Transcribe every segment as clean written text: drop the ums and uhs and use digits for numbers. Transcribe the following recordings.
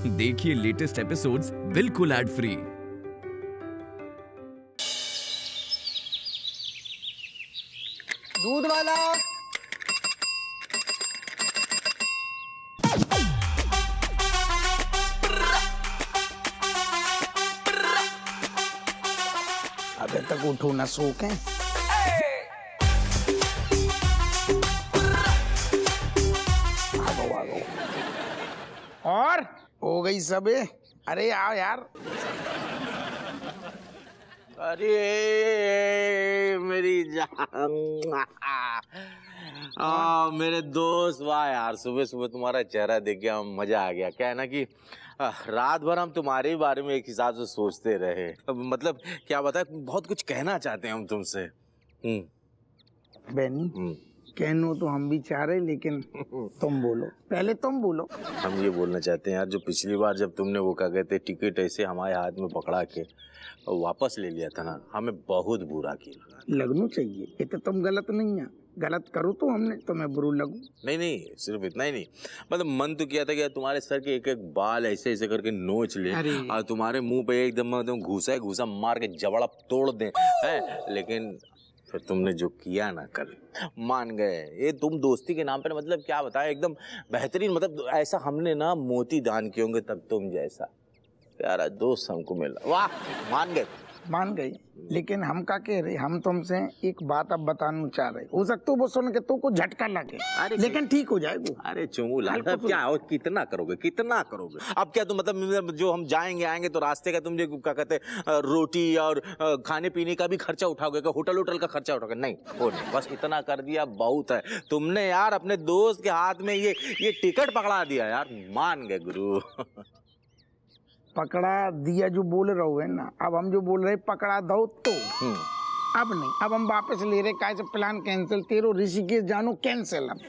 देखिए latest episodes बिल्कुल ad free. दूध वाला। अबे तक उठो ना, सो के और हो गई सबे। अरे आओ यार। अरे मेरी जान, मेरे दोस्त, वाह यार, सुबह सुबह तुम्हारा चेहरा देख के मजा आ गया। क्या है ना कि रात भर हम तुम्हारे बारे में एक हिसाब से सोचते रहे। मतलब क्या बता, बहुत कुछ कहना चाहते हैं हम तुमसे। बेनी, कहनो तो हम भी चाह रहे, लेकिन तुम बोलो, पहले तुम बोलो। हम ये बोलना चाहते हैं यार, जो पिछली बार जब तुमने वो क्या कहते टिकट ऐसे हमारे हाथ में पकड़ा के वापस ले लिया था ना, हमें बहुत बुरा किया। लगना चाहिए, ये तो तुम गलत नहीं है। गलत करो तो हमने तुम्हें बुरा लगू। नहीं, सिर्फ इतना ही नहीं, मतलब मन तो किया था कि तुम्हारे सर के एक एक बाल ऐसे ऐसे करके नोच ले और तुम्हारे मुंह पे एकदम घूसा मार के जबड़ा तोड़ दे है। लेकिन फिर तुमने जो किया ना कल, मान गए। ये तुम दोस्ती के नाम पर, मतलब क्या बताए, एकदम बेहतरीन। मतलब ऐसा हमने ना मोती दान किए होंगे तब तुम जैसा प्यारा दोस्त हमको मिला। वाह, मान गए। लेकिन हम का कह रहे, हम तुमसे एक बात अब बताना चाह रहे। हो सकता है वो सुन के तो को झटका लगे, लेकिन ठीक हो जाएगा। अरे चुमू लाल, क्या हो, कितना करोगे अब? क्या तुम मतलब जो हम जाएंगे आएंगे तो रास्ते का तुम जो क्या कहते रोटी और खाने पीने का भी खर्चा उठाओगे? होटल का खर्चा उठाओगे? नहीं, वो नहीं, बस इतना कर दिया बहुत है। तुमने यार अपने दोस्त के हाथ में ये टिकट पकड़ा दिया यार, मान गए गुरु। पकड़ा दिया जो बोल रहे हो ना, अब हम जो बोल रहे पकड़ा दो तो अब नहीं, अब हम वापस ले रहे। कैसे प्लान कैंसिल, तेरो ऋषिकेश जानो कैंसिल। अब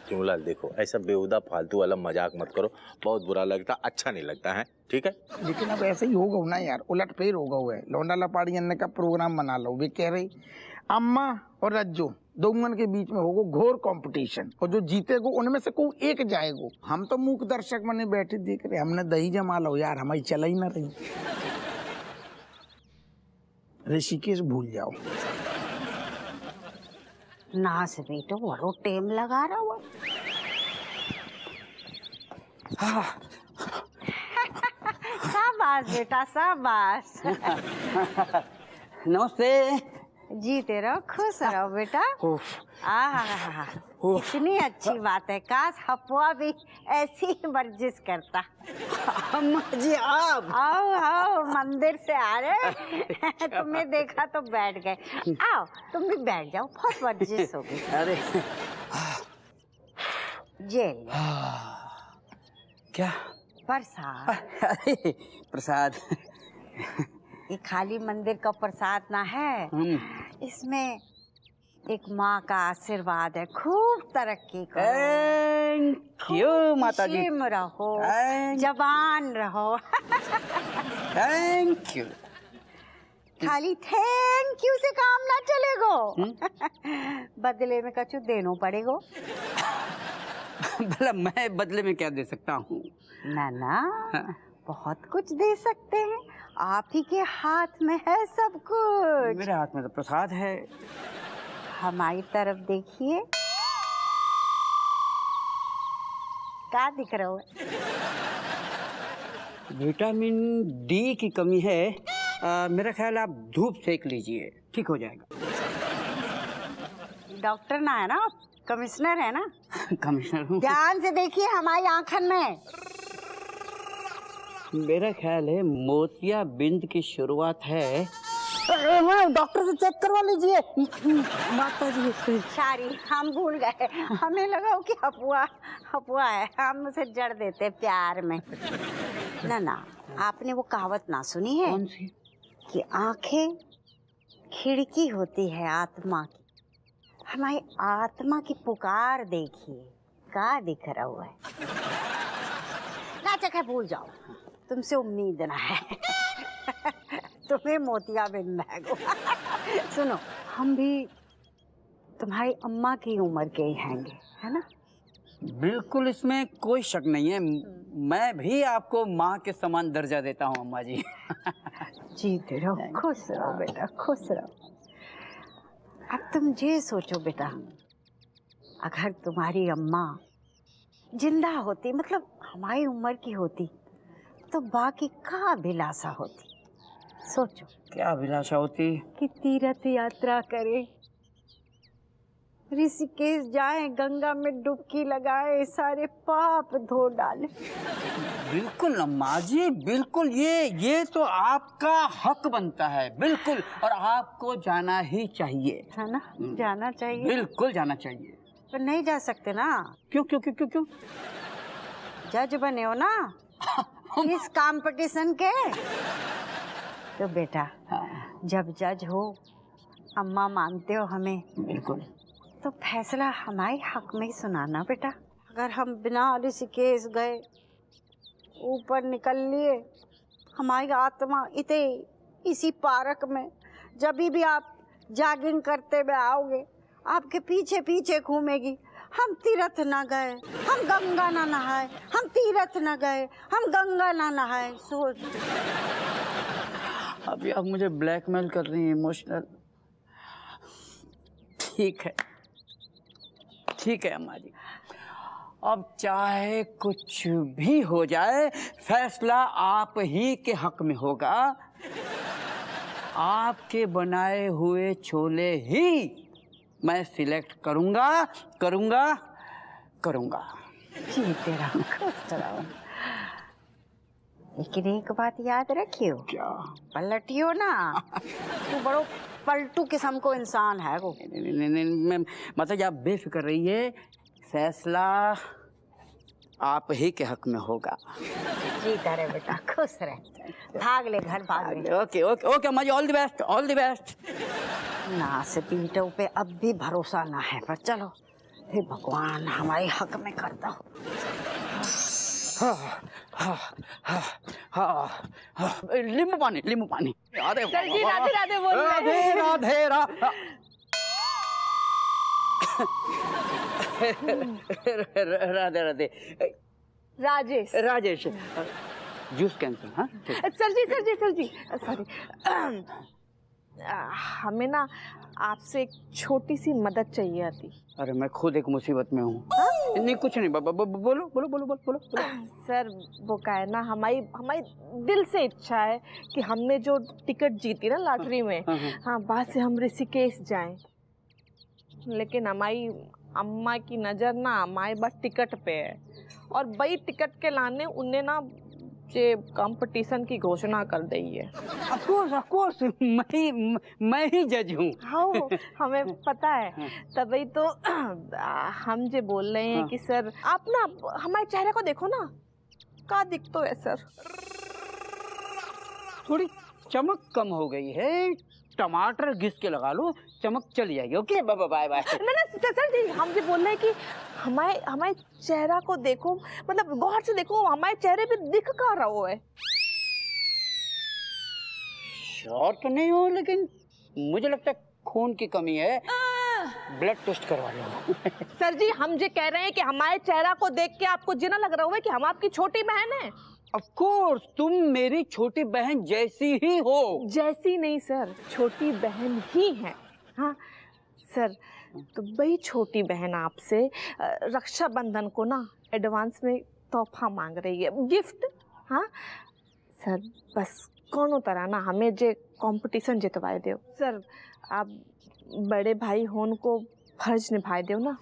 चुमलाल देखो, ऐसा बेहुदा फालतू वाला मजाक मत करो, बहुत बुरा लगता, अच्छा नहीं लगता है, ठीक है? लेकिन अब ऐसे ही होगा ना यार, उलट फेर होगा हुआ है। लौंडा लपाड़ी अन्य का प्रोग्राम बना लो। वे कह रही अम्मा और रज्जो दोगन के बीच में होगा घोर कंपटीशन, और जो जीतेगो उनमें से कोई एक जाएगो। हम तो मूक दर्शक बने बैठे देख रहे, हमने दही जमा लो यार, हमारी चला ही ना रही। ऋषिकेश भूल जाओ ना से बेटो, बड़ो टेम लगा रहा हुआ। शाबाश बेटा, शाबाश। नमस्ते। जीते रहो, खुश रहो बेटा। कितनी अच्छी बात है, काश हपुआ भी ऐसी ही वर्जिश करता। अम्मा जी आप आओ, मंदिर से आ रहे। तुम्हें देखा तो बैठ गए। आओ तुम भी बैठ जाओ, बहुत वर्जिश हो गई। अरे जेल क्या प्रसाद? अरे प्रसाद, ये खाली मंदिर का प्रसाद ना है, इसमें एक माँ का आशीर्वाद है। खूब तरक्की करो। थैंक यू माता जी। रहो, जवान रहो। Thank you. खाली थैंक यू से काम ना चलेगो। बदले में कछु देनो पड़ेगो। भला मैं बदले में क्या दे सकता हूँ? ना बहुत कुछ दे सकते हैं, आप ही के हाथ में है सब कुछ। मेरे हाथ में तो प्रसाद है। हमारी तरफ देखिए, क्या दिख रहा है? विटामिन डी की कमी है। मेरा ख्याल आप धूप सेक लीजिए, ठीक हो जाएगा। डॉक्टर ना है ना, कमिश्नर है ना? कमिश्नर हूँ। ध्यान से देखिए हमारी आंखन में। मेरा ख्याल है मोतिया बिंद की शुरुआत है। डॉक्टर से चेक करवा लीजिए। माता जी सारी हम भूल गए, हमें लगा कि हपुआ है, हम उसे जड़ देते प्यार में। ना आपने वो कहावत ना सुनी है? कौन सी? कि आंखें खिड़की होती है आत्मा की। हमारी आत्मा की पुकार देखिए, क्या दिख रहा हुआ है। नाचक है, भूल जाओ, तुमसे उम्मीद ना है। तुम्हें मोतिया बिंद है। सुनो, हम भी तुम्हारी अम्मा की उम्र के ही हैंगे, है ना? बिल्कुल, इसमें कोई शक नहीं है। मैं भी आपको माँ के समान दर्जा देता हूँ अम्मा जी। जीते रहो, खुश रहो बेटा, खुश रहो। अब तुम ये सोचो बेटा, अगर तुम्हारी अम्मा जिंदा होती, मतलब हमारी उम्र की होती, तो बाकी का अभिलाषा होती। सोचो क्या अभिलाषा होती? कि तीर्थ यात्रा करे, ऋषिकेश जाए, गंगा में डुबकी लगाए, सारे पाप धो डाले। बिल्कुल अम्मा जी, बिल्कुल। ये तो आपका हक बनता है, बिल्कुल। और आपको जाना ही चाहिए, है ना? जाना चाहिए, बिल्कुल जाना चाहिए। पर नहीं जा सकते ना। क्यों क्यों क्यों क्यों क्यों? जज बने हो ना इस कंपटीशन के। तो बेटा, जब जज हो, अम्मा मानते हो हमें, बिल्कुल, तो फैसला हमारे हक में ही सुनाना बेटा। अगर हम बिना ऋषिकेश गए ऊपर निकल लिए, हमारी आत्मा इसी पार्क में जब भी आप जॉगिंग करते हुए आओगे, आपके पीछे पीछे घूमेगी। हम तीर्थ ना गए, हम गंगा ना नहाए, हम तीर्थ ना गए, हम गंगा ना नहाए। सोच। अभी आप मुझे ब्लैकमेल कर रही हैं, इमोशनल। ठीक है, ठीक है अम्मा जी, अब चाहे कुछ भी हो जाए, फैसला आप ही के हक में होगा। आपके बनाए हुए छोले ही मैं सिलेक्ट करूंगा, करूंगा, करूंगा। जीते रहो, खुश रहो। लेकिन एक बात याद रखियो। क्या? पलटियो ना। तू बड़ो पलटू किस्म को इंसान है वो। नहीं, मतलब आप बेफिक्र रहिए, फैसला आप ही के हक में होगा। जीता रहे बेटा, खुश रहे, भाग ले घर, भाग ले। ओके ओके ओके अम्मा जी, all the best, all the best. ना से पीटो पे अब भी भरोसा ना है, पर चलो, हे भगवान हमारे हक में कर दो। नींबू पानी, नींबू पानी। अरे सर जी, राधे राधे बोल रहे राधे हैं। राधे राधे राधे। राजेश। Rajesh, juice cancel. हाँ सर जी सॉरी। हमें ना आपसे एक छोटी सी मदद चाहिए थी। अरे मैं खुद एक मुसीबत में हूँ। नहीं कुछ नहीं, बोलो बोलो बोलो बोलो बोलो। सर वो क्या है ना, हमारी दिल से इच्छा है कि हमने जो टिकट जीती ना लॉटरी में, हाँ वहाँ से हम ऋषिकेश जाएं। लेकिन हमारी अम्मा की नज़र ना हमारे बस टिकट पे है, और वही टिकट के लाने उन्हें ना ये कंपटीशन की घोषणा कर दी है। ऑफ कोर्स मैं ही जज हूँ। हाँ हमें पता है, तभी तो हम जो बोल रहे हैं कि सर आप ना हमारे चेहरे को देखो ना, क्या दिखतो है सर। थोड़ी चमक कम हो गई है, टमाटर घिस के लगा लो, चमक चली जाएगी। Okay bye bye bye. ना सर जी, हम जो बोल रहे हैं कि हमारे चेहरा को देखो, मतलब गौर से देखो, हमारे चेहरे पे दिख कहाँ रहा है। श्योर तो नहीं हो, लेकिन मुझे लगता है खून की कमी है, ब्लड टेस्ट करवा लो। सर जी हम जो कह रहे हैं कि हमारे चेहरा को देख के आपको जिना लग रहा है कि हम आपकी छोटी बहन है। ऑफ कोर्स तुम मेरी छोटी बहन जैसी ही हो। जैसी नहीं सर, छोटी बहन ही है। हाँ सर, तो वही छोटी बहन आपसे रक्षाबंधन को ना एडवांस में तोहफा मांग रही है, गिफ्ट। हाँ सर, बस कोनो तरह ना हमें जे कंपटीशन जितवाए दो सर। आप बड़े भाई होन को फर्ज निभाए दो ना।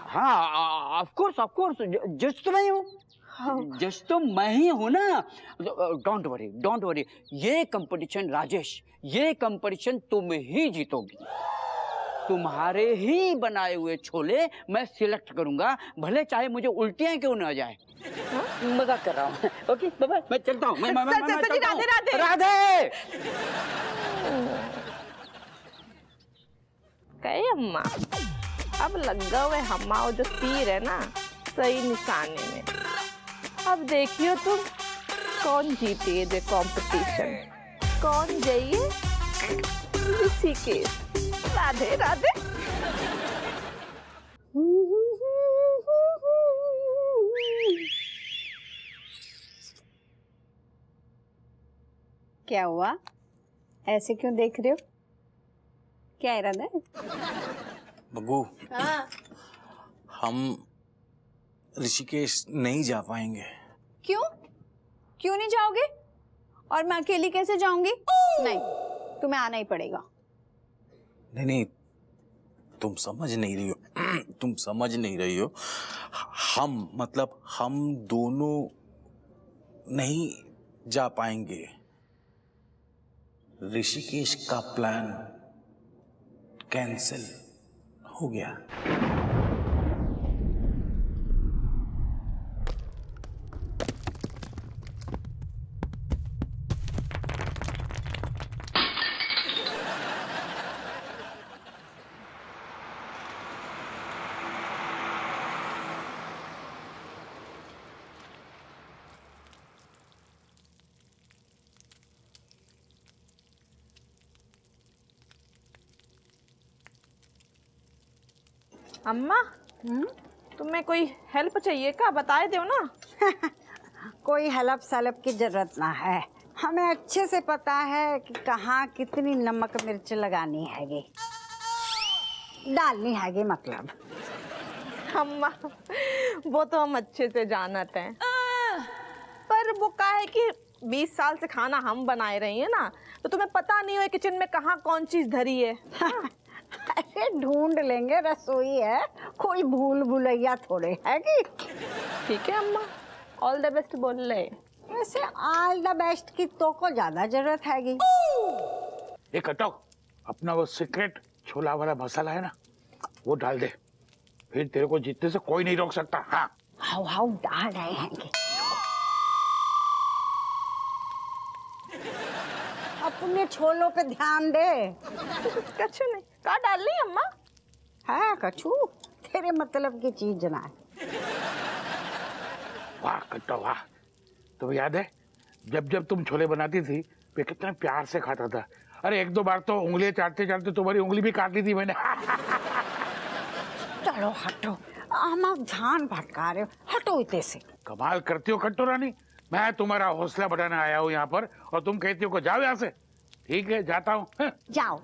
हाँ ऑफ कोर्स जज तो मैं हूँ। जज तो मैं ही हूँ ना। डोंट वरी, ये कंपटीशन राजेश, ये कंपटीशन तुम ही जीतोगी। तुम्हारे ही बनाए हुए छोले मैं सिलेक्ट करूंगा, भले चाहे मुझे उल्टियां क्यों न आ जाए। मजाक कर रहा हूँ। ओके बाय, मैं चलता हूँ। मैं राधे। कहे अम्मा, अब लगा हुआ हम्मा जो तीर है ना सही निशाने में। अब देखियो तुम कौन जीती है कंपटीशन, कौन जाइए ऋषिकेश। राधे राधे। क्या हुआ, ऐसे क्यों देख रहे हो? क्या इरादा है? बग्गू, हाँ। हम ऋषिकेश नहीं जा पाएंगे। क्यों? क्यों नहीं जाओगे? और मैं अकेली कैसे जाऊंगी? नहीं, तुम्हें आना ही पड़ेगा। नहीं, तुम समझ नहीं रही हो। तुम समझ नहीं रही हो। हम दोनों नहीं जा पाएंगे। ऋषिकेश का प्लान कैंसिल हो गया। अम्मा, तुम्हें कोई हेल्प चाहिए क्या? बताए दो ना। कोई हेल्प सैलप की जरूरत ना है। हमें अच्छे से पता है कि कहाँ कितनी नमक मिर्च लगानी हैगी, डालनी हैगी मतलब। अम्मा, वो तो हम अच्छे से जानते हैं, पर वो का है कि 20 साल से खाना हम बनाए रही है ना, तो तुम्हें पता नहीं हो किचन में कहाँ कौन चीज धरी है। अरे ढूंढ लेंगे, रसोई है, कोई भूल भुलैया थोड़े है कि। ठीक है अम्मा, ऑल द बेस्ट बोल ले। वैसे ऑल द बेस्ट की तो को ज्यादा जरूरत हैगी। एक हटाओ, अपना वो सीक्रेट छोला वाला मसाला है ना, वो डाल दे, फिर तेरे को जीतने से कोई नहीं रोक सकता। हाँ, हाउ हाउ डाल रहे हैं कि अपने छोलों पे ध्यान दे। कछु नहीं, का डाल ली अम्मा? हाँ कछू, तेरे मतलब की चीज ना है। वाह कट्टा वाह। तुम्हें याद है जब जब तुम छोले बनाती थी, मैं कितने प्यार से खाता था। अरे 1-2 बार तो उंगलियां चाटते चाटते तुम्हारी उंगली भी काट ली थी मैंने। चलो हटो, हम आप ध्यान भटका रहे हो, हटो इतने से। कमाल करती हो कट्टू रानी, मैं तुम्हारा हौसला बढ़ाने आया हूँ यहाँ पर और तुम कहती हो को जाओ यहाँ से। ठीक है, जाता हूँ। जाओ।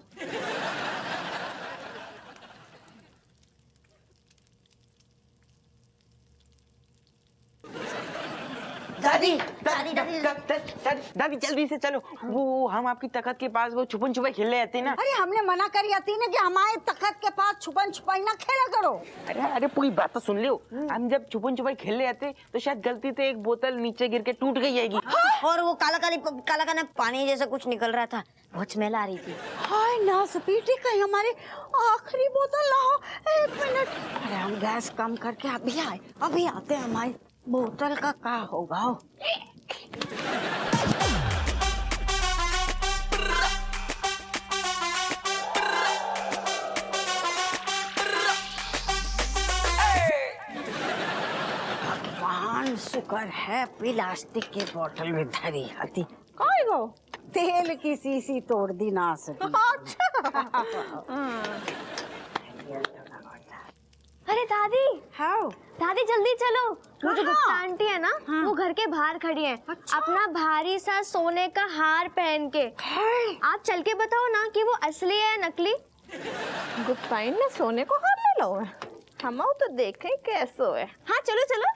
दादी जल्दी से चलो, वो हम आपकी तख्त के पास वो छुपन छुपाई खेलने आते हैं ना। अरे हमने मना करी आती ना कि हमारे तख्त के पास छुपन छुपाई ना खेला करो। अरे पूरी बात तो सुन लियो। हम जब छुपन छुपाई खेलने आते तो शायद गलती से एक बोतल नीचे गिर के टूट गई जाएगी। और वो काला काला पानी जैसा कुछ निकल रहा था, बहुत स्मेल आ रही थी। हाय ना स्पीडी कहीं हमारी आखिरी बोतल लाओ। 1 मिनट, अरे हम गैस कम करके अभी आते हैं। हमारी बोतल का क्या होगा? भगवान शुक्र है प्लास्टिक की बोतल में धरी आती। काय गो? तेल की सीसी तोड़ दी ना सकी। अरे दादी, हाँ दादी जल्दी चलो, वो जो कहाँ? गुप्ता आंटी है ना, वो घर के बाहर खड़ी है। अच्छा। अपना भारी सा सोने का हार पहन के। आप चल के बताओ ना कि वो असली है या नकली। गुप्ताइन ने सोने को हार ले लो है, हम तो देखें कैसो है। हाँ चलो चलो।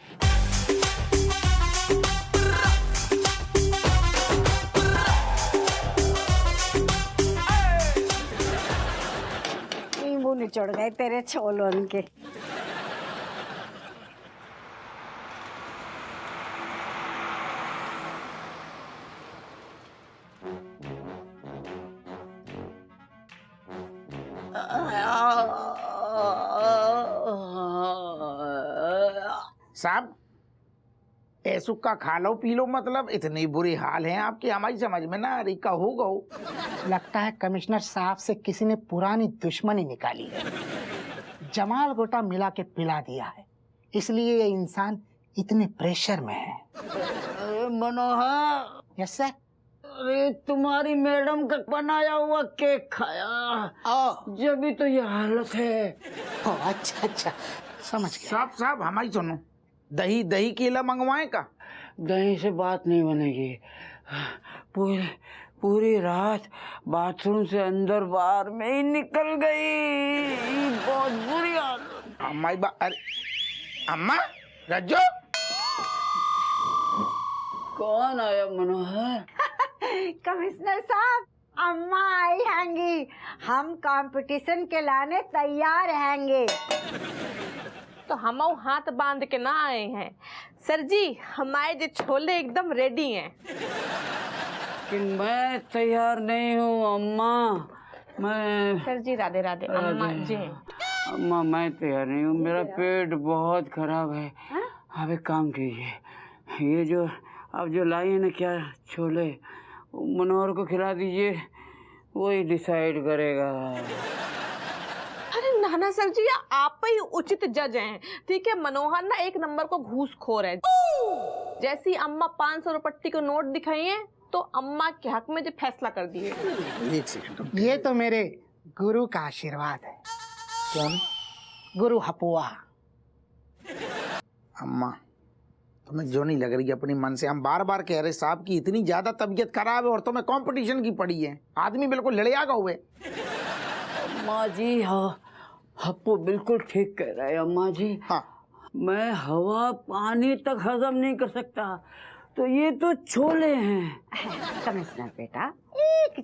नींबू निचोड़ गए तेरे छोलों के। साहब ऐसु का खा लो पी लो, मतलब इतनी बुरी हाल है आपकी, हमारी समझ में ना आ रही। का होगा लगता है कमिश्नर साहब से किसी ने पुरानी दुश्मनी निकाली है, जमाल गोटा मिला के पिला दिया है, इसलिए ये इंसान इतने प्रेशर में है। मनोहर, यस सर। अरे तुम्हारी मैडम का बनाया हुआ केक खाया, जब तो ये हालत है। अच्छा अच्छा, समझ गया। साहब हमारी सुनो, दही केला मंगवाए का? दही से बात नहीं बनेगी, पूरे पूरी रात बाथरूम से अंदर बाहर में ही निकल गई। बहुत बुरी हालत। अम्मा अरे अम्मा रज्जो कौन आया मनोहर? कमिश्नर साहब, अम्मा आई हैंगी। हम कंपटीशन के लाने तैयार हैंगे। तो हम हाथ बांध के ना आए हैं सर जी, हमारे जो छोले एकदम रेडी हैं। लेकिन मैं तैयार नहीं हूँ अम्मा। मैं सर जी राधे राधे। अम्मा जी अम्मा मैं तैयार नहीं हूँ, मेरा पेट बहुत खराब है। आप एक काम कीजिए, ये जो आप जो लाई है ना क्या छोले, मनोहर को खिला दीजिए, वही डिसाइड करेगा। अरे नाना सर जी, आप ही उचित जज हैं। ठीक है, मनोहर ना एक नंबर को घूसखोर है। जैसी अम्मा 500 रुपये को नोट दिखाई है तो अम्मा के हक में जो फैसला कर दिए। एक सेकंड, ये तो मेरे गुरु का आशीर्वाद है। कौन? गुरु हपुआ। अम्मा तुम्हें जो नहीं लग रही अपने मन से, हम बार बार कह रहे साहब की इतनी ज्यादा तबीयत खराब है और तुम्हें कंपटीशन की पड़ी है, आदमी बिल्कुल लड़ियागा हुए। अम्मा जी हाँ, हप्पू बिल्कुल ठीक कह रहा है अम्मा जी। हाँ मैं हवा पानी तक हजम नहीं कर सकता, तो ये तो छोले हैं। कमिश्नर बेटा, एक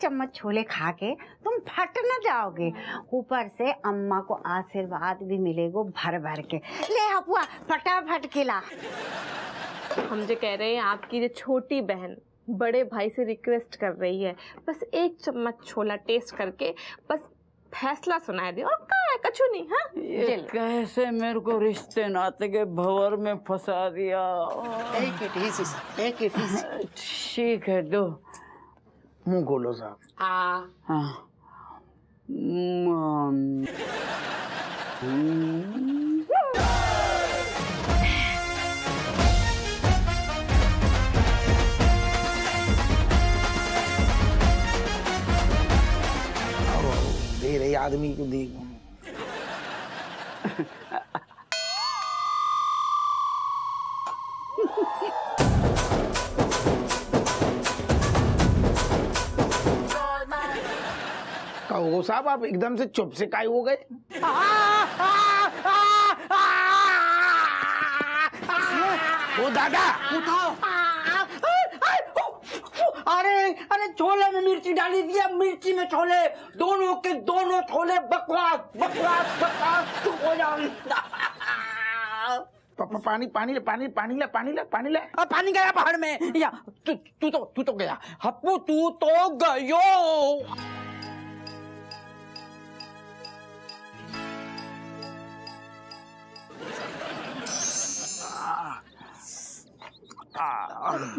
चम्मच छोले खा के तुम फट न जाओगे। ऊपर से अम्मा को आशीर्वाद भी मिलेगा भर भर के। ले हपुआ फटाफट खिला। हम जो कह रहे हैं, आपकी जो छोटी बहन बड़े भाई से रिक्वेस्ट कर रही है, बस एक चम्मच छोला टेस्ट करके बस फैसला सुना दे, और क्या है, कछु नहीं। हाँ ये कैसे मेरे को रिश्ते नाते के भंवर में फंसा दिया। ठीक है, दो मुंह खोलो साहब। हाँ दे रहे आदमी को देखो। कहो साहब, आप एकदम से चुप से काहे हो गए? ओ दादा उठाओ। अरे छोले में मिर्ची डाली दिया, मिर्ची में छोले, दोनों के दोनों छोले बकवास बकवास बकवास। चुप हो जाओ। पानी पानी ले, पानी पानी ले, पानी ले, पानी ले। पानी गया पहाड़ में। या तू तो गया हप्पू, तू तो गयो।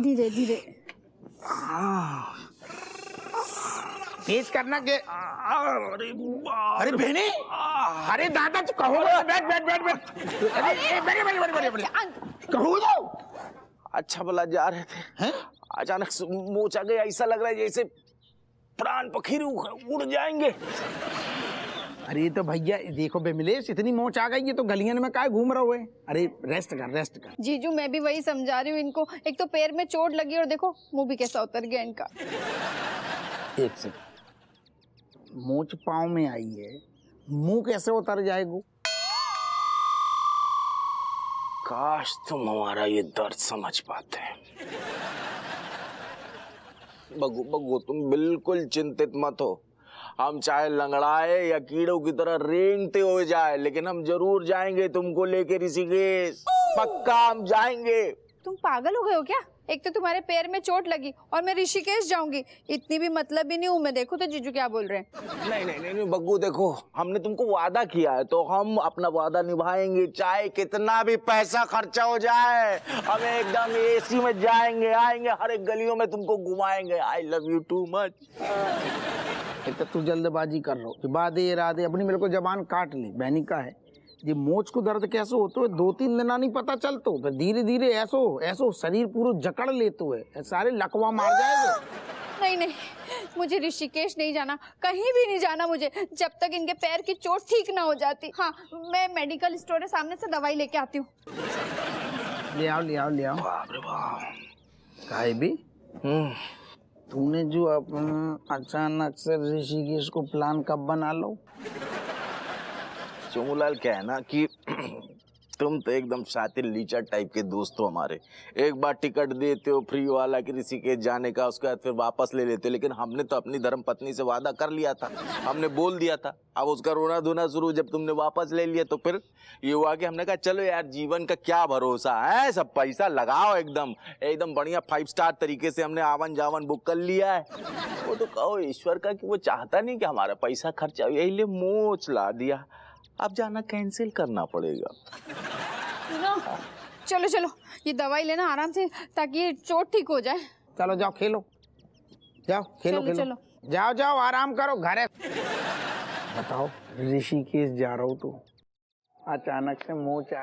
धीरे धीरे तेज करना के। अरे बहने, अरे दादा तो कहो। बैठ बैठ बैठ बैठ। अरे बैठ कहो जाओ। अच्छा भला जा रहे थे, अचानक से मोच आ गया, ऐसा लग रहा है जैसे प्राण पखेरु उड़ जाएंगे। अरे तो भैया देखो बेमिलेश, इतनी मोच आ गई है तो गलियन में काहे घूम रहे हुए? अरे रेस्ट कर, रेस्ट कर। जीजू, मैं भी वही समझा रही हूँ इनको। एक तो पैर में चोट लगी और देखो मुंह भी कैसा उतर गया इनका। एक से मोच पाँव में आई है, मुंह कैसे उतर जाएगा? काश तुम हमारा ये दर्द समझ पाते। बग्गू बग्गू, तुम बिल्कुल चिंतित मत हो। हम चाहे लंगड़ाए या कीड़ों की तरह रेंगते हो जाए, लेकिन हम जरूर जाएंगे तुमको लेके ऋषिकेश। पक्का हम जाएंगे। तुम पागल हो गए हो क्या? एक तो तुम्हारे पैर में चोट लगी और मैं ऋषिकेश जाऊंगी, इतनी भी मतलब ही नहीं हूँ मैं। देखो तो जीजू क्या बोल रहे हैं। नहीं नहीं नहीं बग्गू, देखो हमने तुमको वादा किया है तो हम अपना वादा निभाएंगे, चाहे कितना भी पैसा खर्चा हो जाए। हम एकदम एसी में जाएंगे, आएंगे, हर एक गलियों में तुमको घुमाएंगे। I love you too much. तो तू जल्दबाजी कर रहा हो, वादे इरादे अपनी मेरे को जबान काट ली। बहनी का है ये मोच को दर्द कैसे होते हुए 2-3 दिन नहीं पता चलतो, फिर धीरे धीरे ऐसो ऐसो शरीर पूरा जकड़ लेते हुए सारे लकवा मार जाएगा। नहीं नहीं, मुझे ऋषिकेश नहीं जाना, कहीं भी नहीं जाना मुझे, जब तक इनके पैर की चोट ठीक ना हो जाती। हाँ, मैं मेडिकल स्टोर के सामने से दवाई लेके आती हूँ। ले आओ ले आओ ले आओ। काहे भी तूने जो अचानक से ऋषिकेश को प्लान कब बना लो? चोमूलाल क्या है ना कि तुम तो एकदम शातिर लीचर टाइप के दोस्त हो हमारे। एक बार टिकट देते हो फ्री वाला कि ऋषिकेश जाने का, उसके बाद फिर वापस ले लेते हो। लेकिन हमने तो अपनी धर्म पत्नी से वादा कर लिया था, हमने बोल दिया था। अब उसका रोना धोना शुरू जब तुमने वापस ले लिया तो फिर ये हुआ कि हमने कहा चलो यार जीवन का क्या भरोसा है, सब पैसा लगाओ एकदम एकदम बढ़िया 5 स्टार तरीके से हमने आवन जावन बुक कर लिया है। वो तो कहो ईश्वर का कि वो चाहता नहीं कि हमारा पैसा खर्चा हो, यही लिए मोच ला दिया। अब जाना कैंसिल करना पड़ेगा। चलो चलो ये दवाई लेना आराम से ताकि ये चोट ठीक हो जाए। चलो जाओ खेलो, जाओ खेलो चलो, खेलो चलो। जाओ जाओ आराम करो घर है। बताओ ऋषिकेश जा रहा हूँ तो अचानक से मोच आ